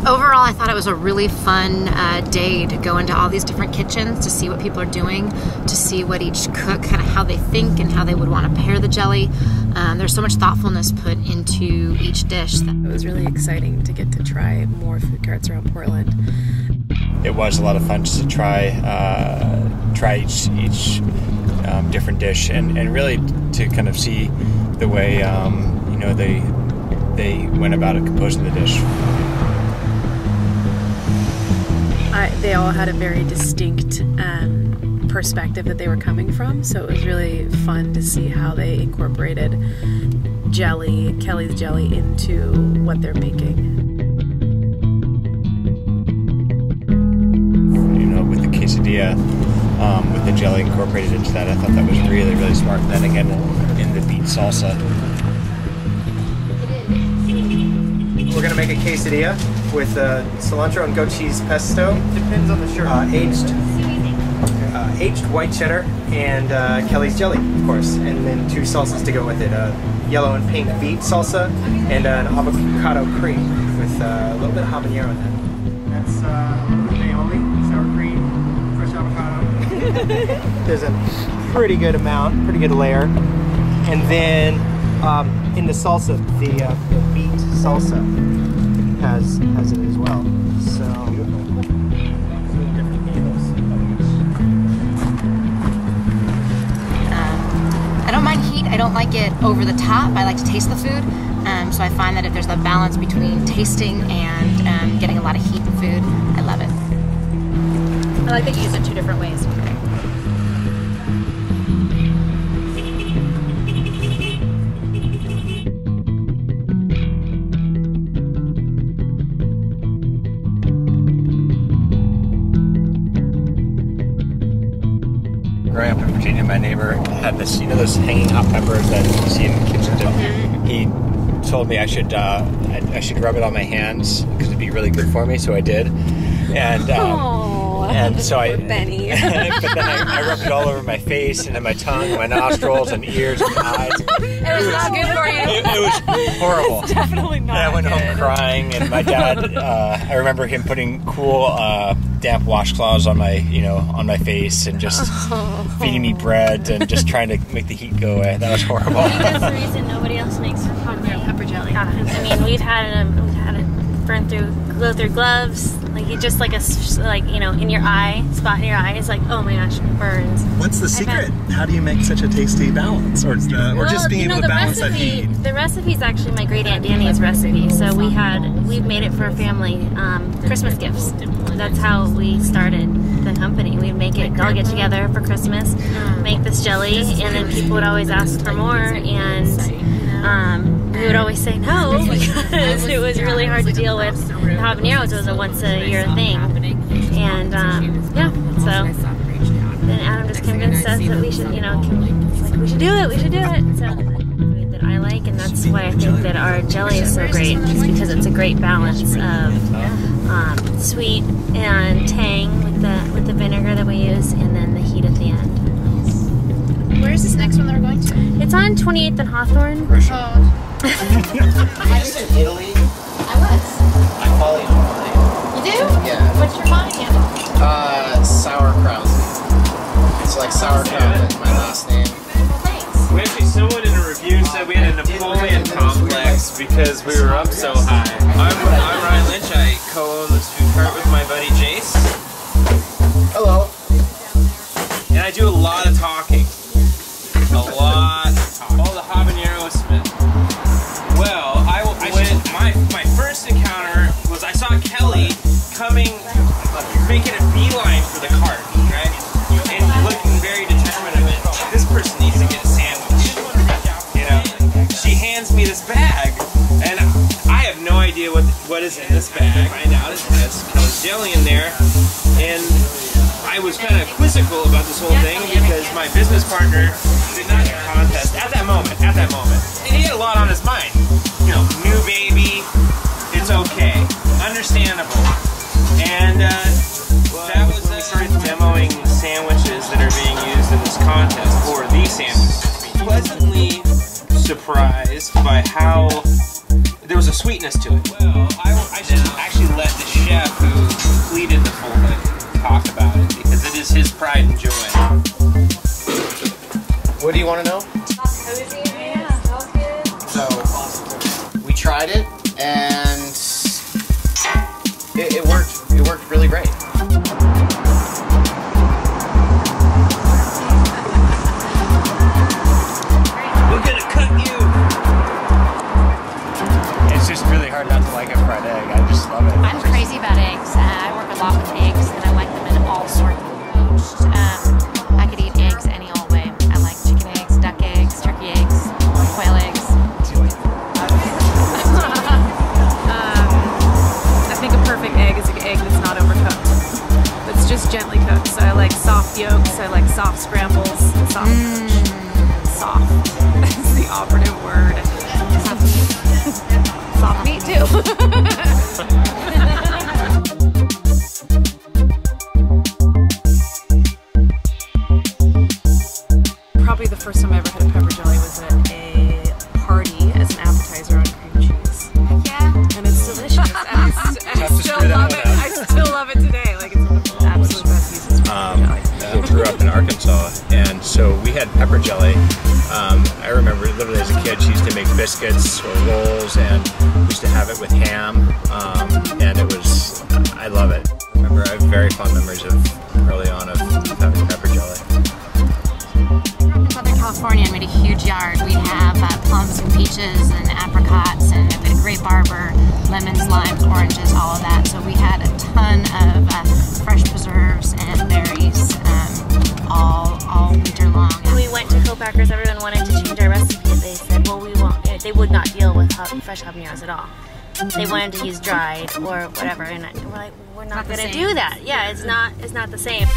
Overall, I thought it was a really fun day to go into all these different kitchens to see what people are doing, to see what each cook, kind of how they think and how they would want to pair the jelly. There's so much thoughtfulness put into each dish. It was really exciting to get to try more food carts around Portland. It was a lot of fun just to try each different dish and really to kind of see the way you know they went about it composing the dish. They all had a very distinct perspective that they were coming from, so it was really fun to see how they incorporated jelly, Kelly's jelly, into what they're making. You know, with the quesadilla, with the jelly incorporated into that, I thought that was really, really smart. And then again, in the beet salsa. We're gonna make a quesadilla with cilantro and goat cheese pesto. Depends on the shirt. Aged white cheddar and Kelly's jelly, of course, and then 2 salsas to go with it: yellow and pink beet salsa and an avocado cream with a little bit of habanero in that. That's a little bit of aioli, sour cream, fresh avocado. There's a pretty good amount, pretty good layer, and then in the salsa, the beet salsa has it as well. So. I don't mind heat. I don't like it over the top. I like to taste the food. So I find that if there's a balance between tasting and getting a lot of heat in food, I love it. I like that you use it 2 different ways. Growing up in Virginia, my neighbor had this, you know, those hanging hot peppers that you see in the kitchen. He told me I should rub it on my hands because it'd be really good for me, so I did. And so Benny. but then I rubbed it all over my face and in my tongue, and my nostrils and ears and eyes. It was not good for you. It was horrible. It's definitely not. And I went home crying, and my dad, I remember him putting cool damp washcloths on my face and just feeding me bread and just trying to make the heat go away. That was horrible. I think that's the reason nobody else makes habanero pepper jelly. Yeah, I mean, we've had it go through gloves, like it just you know, in your eye, spot in your eye. It's like, oh my gosh, it burns. What's the secret? How do you make such a tasty balance, or just being able to balance that heat? The recipe is actually my great aunt Danny's recipe. So we've made it for family Christmas gifts. That's how we started the company. We'd make it, all get together for Christmas, make this jelly, and then people would always ask for more, and we would always say no because it was really hard to deal with. The habaneros was a once-a-year thing, and yeah, so then Adam just convinced us that we should, you know, we should do it. So food that I like, and that's why I think that our jelly is so great, just because it's a great balance of sweet and tang with the vinegar that we use, and then the heat at the end. Where is this next one that we're going to? It's on 28th and Hawthorne. Oh. I was in Italy. I was. I follow you online. You do? Yeah. What's your mine handle? Sauerkraut. It's like sauerkraut with my last name. Thanks. We actually, someone in a review said we had a Napoleon complex because we were up so high. I'm Ryan Lynch. I co-own this food cart with my buddy Jace. Hello. And I do a lot of talking. A lot of talking. All the habanero spit. Well, my first encounter was I saw Kelly making a beeline for the cart, right? And looking very determined. This person needs to get a sandwich. You know, she hands me this bag, and I have no idea what is in this bag. I find out it has Kelly's jelly in there, and I was kind of quizzical about this whole thing because my business partner did not get a contest at that moment. And he had a lot on his mind. You know, new baby, it's okay, understandable. And that was when we started demoing sandwiches that are being used in this contest, or these sandwiches. Pleasantly surprised by how there was a sweetness to it. Well, I should actually let the chef who completed the full thing talk about it because it is his pride and joy. What do you want to know? So we tried it and it worked. It worked really great. We're gonna cut you. It's just really hard not to like a fried egg. I just love it. I'm crazy about eggs. I work a lot with eggs, and I like them in all sorts of poached. I could eat eggs any old way. I like chicken eggs, duck eggs, turkey eggs, quail eggs. I think a perfect egg is an egg that's not overcooked. That's just gently cooked. So I like soft yolks. I like soft scrambles. Soft. Soft. That's the operative word. Soft meat too. Probably the first time I ever had a pepper jelly was at a party as an appetizer on cream cheese. Yeah. And it's delicious. And I still love it. I still love it today. Like it's one of the absolute best pieces of pepper jelly. We grew up in Arkansas, and so we had pepper jelly. I remember literally as a kid, she used to make biscuits or rolls, and we used to have it with ham, and it was, I love it. I remember I have very fond memories of early on of having pepper jelly. In Southern California and made a huge yard. We'd have plums and peaches and apricots and a grape arbor, lemons, limes, oranges, all of that. So we had a ton of fresh preserves and berries all winter long. When we went to co-packers, everyone wanted to change our recipe. They said, well, we won't. They would not deal with fresh habaneros at all. They wanted to use dried or whatever, and we're like, we're not going to do that. Yeah, it's not the same.